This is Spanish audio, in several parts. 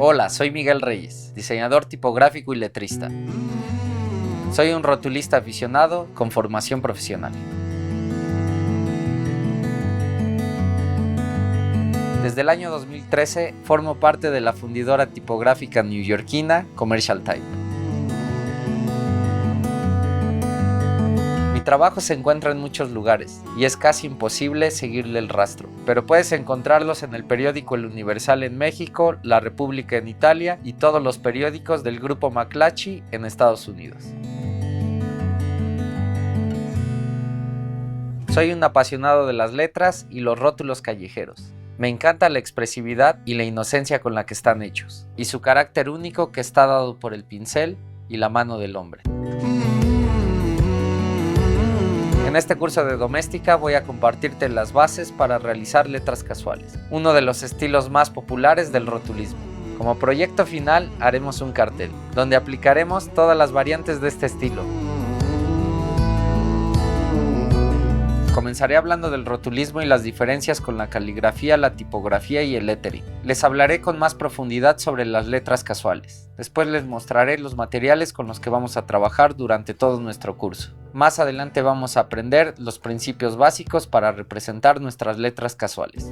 Hola, soy Miguel Reyes, diseñador tipográfico y letrista. Soy un rotulista aficionado con formación profesional. Desde el año 2013 formo parte de la fundidora tipográfica neoyorquina Commercial Type. Mi trabajo se encuentra en muchos lugares y es casi imposible seguirle el rastro, pero puedes encontrarlos en el periódico El Universal en México, La República en Italia y todos los periódicos del grupo McClatchy en Estados Unidos. Soy un apasionado de las letras y los rótulos callejeros. Me encanta la expresividad y la inocencia con la que están hechos, y su carácter único que está dado por el pincel y la mano del hombre. En este curso de doméstica voy a compartirte las bases para realizar letras casuales, uno de los estilos más populares del rotulismo. Como proyecto final haremos un cartel, donde aplicaremos todas las variantes de este estilo. Comenzaré hablando del rotulismo y las diferencias con la caligrafía, la tipografía y el lettering. Les hablaré con más profundidad sobre las letras casuales. Después les mostraré los materiales con los que vamos a trabajar durante todo nuestro curso. Más adelante vamos a aprender los principios básicos para representar nuestras letras casuales.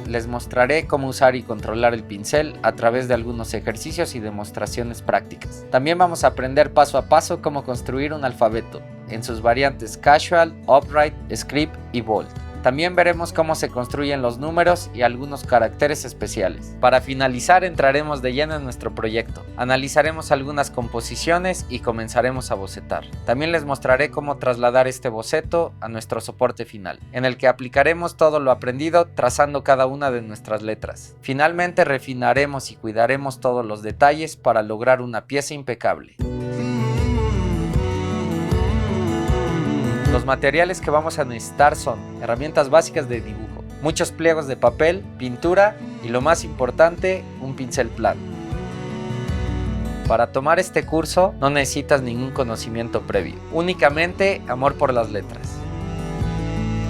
Les mostraré cómo usar y controlar el pincel a través de algunos ejercicios y demostraciones prácticas. También vamos a aprender paso a paso cómo construir un alfabeto, en sus variantes Casual, Upright, Script y Bold. También veremos cómo se construyen los números y algunos caracteres especiales. Para finalizar, entraremos de lleno en nuestro proyecto. Analizaremos algunas composiciones y comenzaremos a bocetar. También les mostraré cómo trasladar este boceto a nuestro soporte final, en el que aplicaremos todo lo aprendido trazando cada una de nuestras letras. Finalmente, refinaremos y cuidaremos todos los detalles para lograr una pieza impecable. Los materiales que vamos a necesitar son herramientas básicas de dibujo, muchos pliegos de papel, pintura y lo más importante, un pincel plano. Para tomar este curso no necesitas ningún conocimiento previo, únicamente amor por las letras.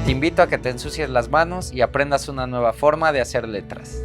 Te invito a que te ensucies las manos y aprendas una nueva forma de hacer letras.